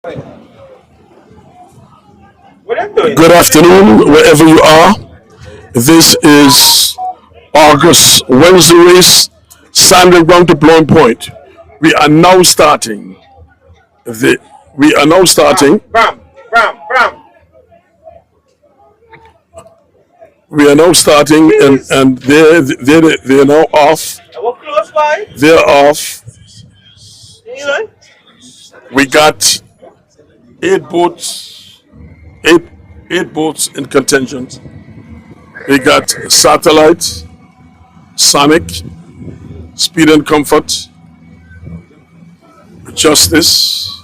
What I'm doing? Good afternoon, wherever you are. This is August Wednesday race, standing ground to Blowing Point. We are now starting. The, we are now starting. Bam, bam, bam. We are now starting, and they're now off. I walk close by. They're off. You know? We got eight boats, eight boats in contention. We got Satellite, Sonic, Speed and Comfort, Justice,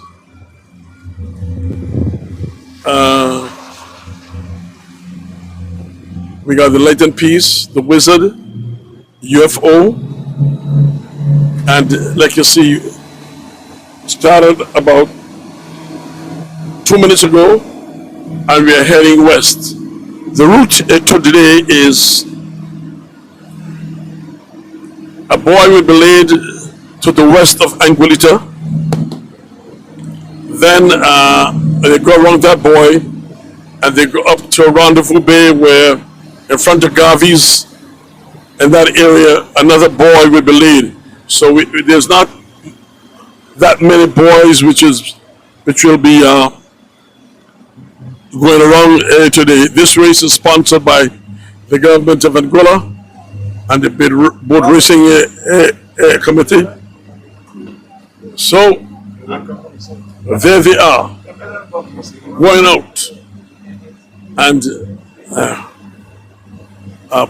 we got the Light and Peace, the Wizard, UFO, and like you see, started about 2 minutes ago, and we are heading west. The route to today is a boy will be laid to the west of Anguilla. Then they go around that boy and they go up to Rendezvous Bay, where in front of Garvey's, in that area, another boy will be laid. So there's not that many boys which will be going around today. This race is sponsored by the government of Anguilla and the boat racing committee. So there they are, going out, and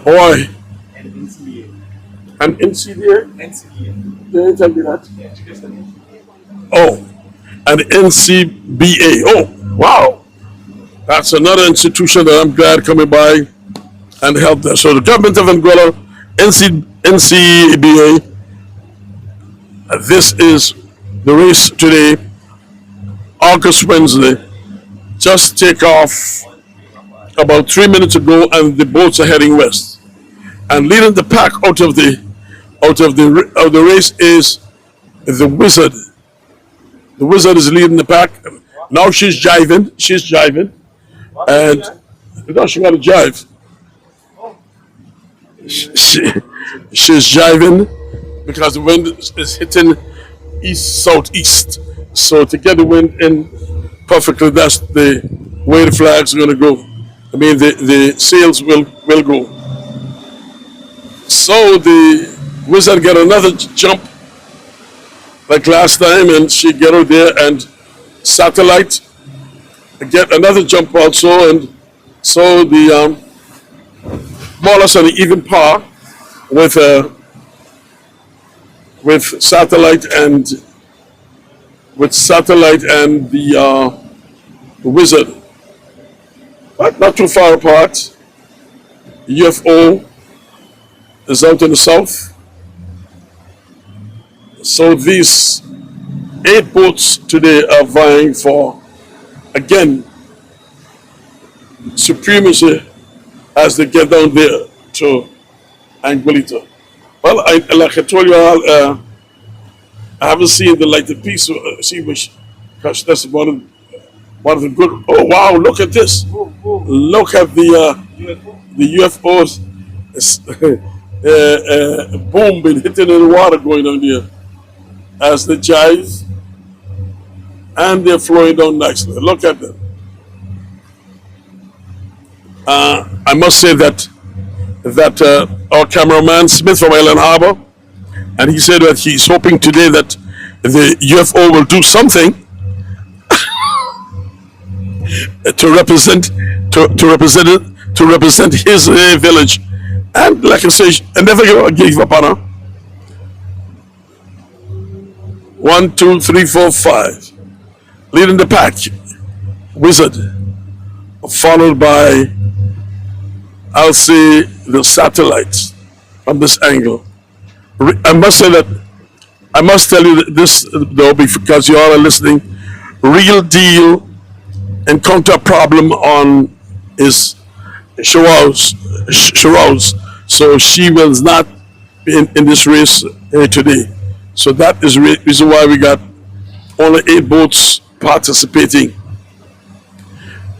boy, an NCDA. Did tell me that? Oh, an NCBA. Oh, wow. That's another institution that I'm glad coming by and help them. So the government of Anguilla, NCBA, this is the race today, August Wednesday. Just take off about 3 minutes ago, and the boats are heading west. And leading the pack out of the race is the Wizard. The Wizard is leading the pack. Now she's jiving. And no, she got to jive. She's jiving because the wind is hitting east southeast. So to get the wind in perfectly, that's the way the flags are going to go. I mean, the sails will go. So the Wizard get another jump like last time, and she get out there, and Satellite get another jump also, and so the more or less on the even par with Satellite and the Wizard, but not too far apart. UFO is out in the south. So these 8 boats today are vying for, again, supremacy as they get down there to Anguilla. Well, like I told you all, I haven't seen the Light and Peace, because that's one of the good. Oh wow! Look at this! Look at the UFOs. Boom, been hitting in the water going down there as they jive, and they're flowing down nicely. Look at them. I must say that our cameraman Smith from Island Harbor, and he said that he's hoping today that the UFO will do something to represent his village. And like I say, I never give up on her. 1, 2, 3, 4, 5. Leading the pack, Wizard, followed by, I'll say, the Satellite from this angle. I must tell you this though, because you all are listening. Real deal encounter problem on is Shiraz. So she will not be in this race today. So that is the reason why we got only 8 boats participating,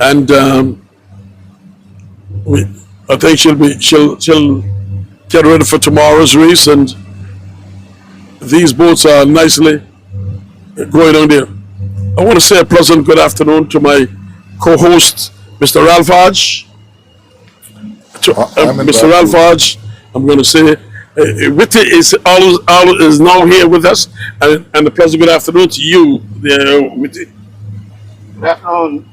and I think she'll get ready for tomorrow's race, and these boats are nicely going on there. I want to say a pleasant good afternoon to my co-host, Mr. Ralph Hodge. Mr. Ralph Hodge, I'm going to say, Witty is now here with us, and a pleasant good afternoon to you, Witty. Good afternoon.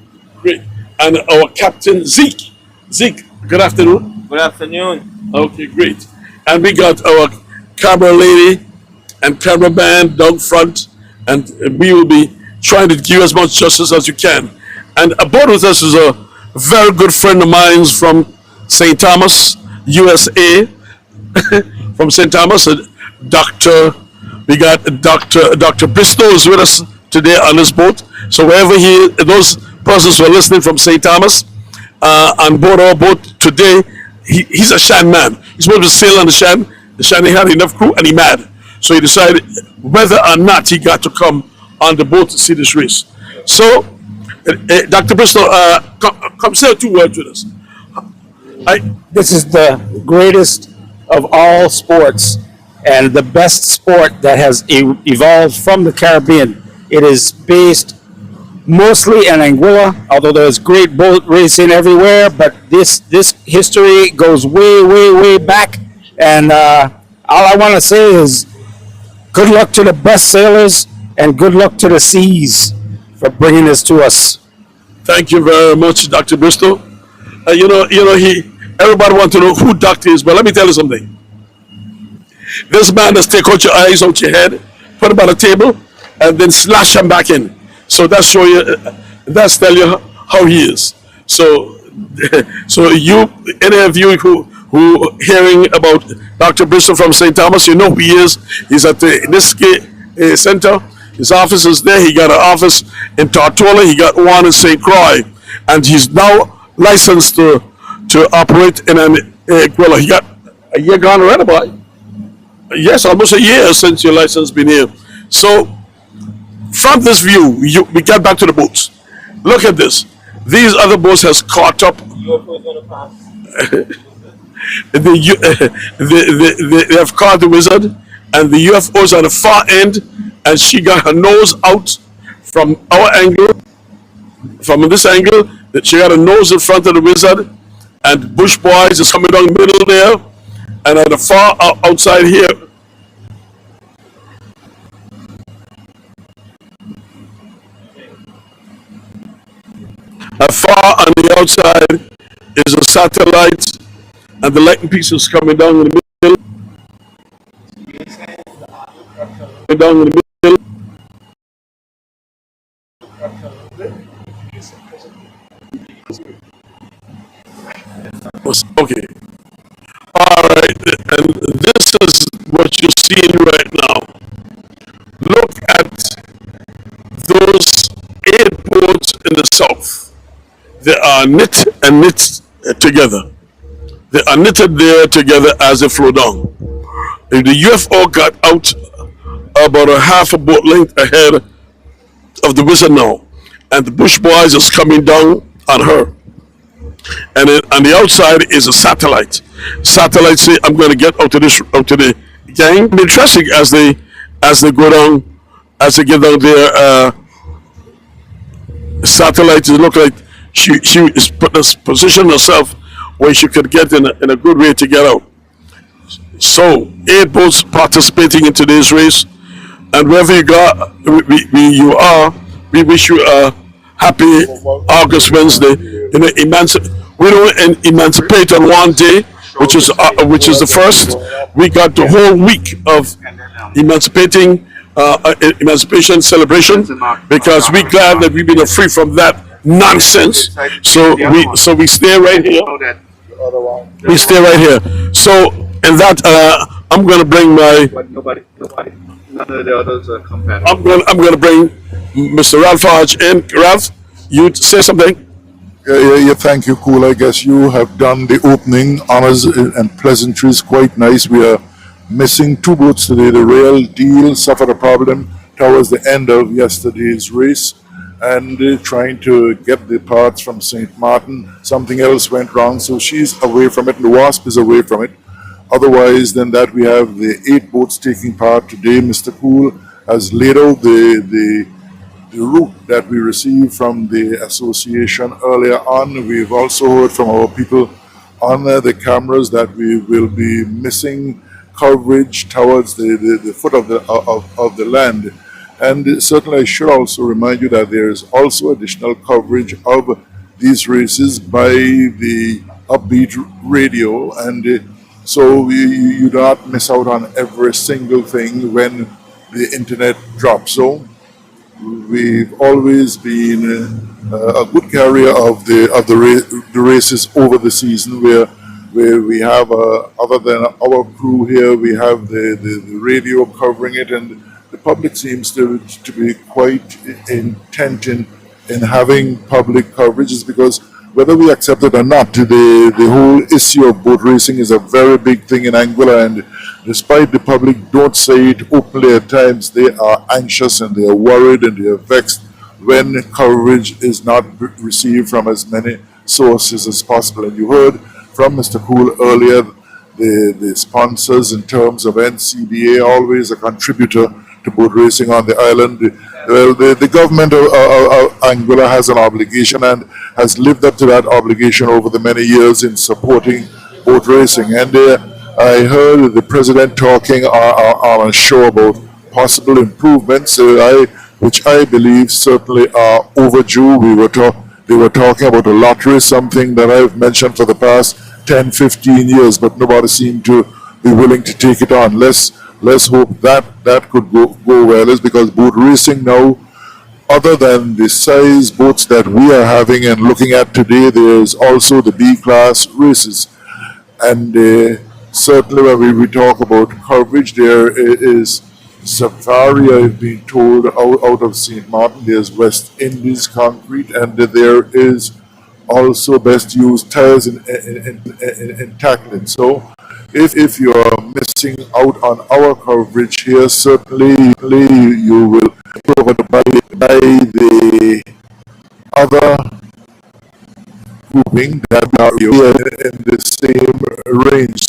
Great. And our captain, Zeke. Zeke, good afternoon. Good afternoon. Okay, great. And we got our camera lady and cameraman down front, and we will be trying to give as much justice as you can. And aboard with us is a very good friend of mine from St. Thomas, USA. From St. Thomas, we got Dr. Bristow is with us today on this boat. So wherever those persons who are listening from St. Thomas on board our boat today, he's a Shan man. He's supposed to sail on the Shan. The Shan, he had enough crew and he mad. So he decided whether or not he got to come on the boat to see this race. So, Dr. Bristow, come say 2 words with us. This is the greatest of all sports and the best sport that has evolved from the Caribbean. It is based mostly in Anguilla, although there's great boat racing everywhere, but this history goes way, way, way back. And all I want to say is good luck to the best sailors and good luck to the seas for bringing this to us. Thank you very much, Dr. Bristow. Everybody wants to know who Doctor is, but let me tell you something. This man does take out your eyes out your head, put them on the table, and then slash them back in. So that's tell you how he is. So any of you who hearing about Dr. Bristow from St. Thomas, you know who he is. He's at the Niske Center. His office is there. He got an office in Tortola. He got one in St. Croix, and he's now licensed to operate in Anguilla. He got a year gone already, boy. Yes, almost a year since your license been here. So, from this view, we get back to the boats. Look at this. These other boats has caught up. They have caught the Wizard, and the UFO's on the far end, and she got her nose out from our angle, from this angle. She got her nose in front of the Wizard, and Bush Boys is coming down the middle there, and at the far outside here, far on the outside is a satellite, and the lightning pieces coming down in the middle. Down in the middle. Okay. All right, and this is what you're seeing right now. Look at those 8 boats in the south. They are knit together. They are knitted there together as they flow down. And the UFO got out about a half a boat length ahead of the Wizard now, and the Bush Boys is coming down on her. And then on the outside is a satellite. Satellite say, "I'm going to get out to the gang." It's interesting as they go down, as they get down there. Satellite look like she is positioning herself where she could get in a good way to get out. So 8 boats participating in today's race, and wherever you go, we wish you a happy August Wednesday. We don't emancipate on one day, which is the first. We got the whole week of emancipation celebration, because we're glad that we've been free from that nonsense. So we stay right here. We stay right here. So in that, I'm gonna bring my. Nobody. None of the others are compatible. I'm gonna bring Mr. Ralph Hodge in. Ralph, you say something. Yeah, thank you, Cool. I guess you have done the opening honors and pleasantries quite nice. We are missing 2 boats today. The Real Deal suffered a problem towards the end of yesterday's race, and trying to get the parts from St. Martin. Something else went wrong, so she's away from it, and the Wasp is away from it. Otherwise, than that, we have the 8 boats taking part today. Mr. Cool has laid out the route that we received from the association earlier on. We've also heard from our people on the cameras that we will be missing coverage towards the foot of the land. And certainly, I should also remind you that there is also additional coverage of these races by the Upbeat Radio, and so you do not miss out on every single thing when the internet drops. So we've always been a good carrier of the races over the season, where we have other than our crew here, we have the radio covering it, and the public seems to be quite intent in having public coverage. Is because whether we accept it or not, the whole issue of boat racing is a very big thing in Anguilla, and despite the public don't say it openly at times, they are anxious and they are worried and they are vexed when coverage is not received from as many sources as possible. And you heard from Mr. Cool earlier, the sponsors in terms of NCBA, always a contributor to boat racing on the island. Well, the government of Anguilla has an obligation and has lived up to that obligation over the many years in supporting boat racing. And I heard the president talking on a show about possible improvements, which I believe certainly are overdue. They were talking about a lottery, something that I've mentioned for the past 10, 15 years, but nobody seemed to be willing to take it on. Let's hope that could go well, is because boat racing now, other than the size boats that we are having and looking at today, there's also the B-class races. And certainly when we talk about coverage, there is Safari, I've been told, out of St. Martin. There's West Indies Concrete, and there is also Best Used Tires in tackling. So if you're missing out on our coverage here, certainly you will be covered by the other grouping that are in the same range,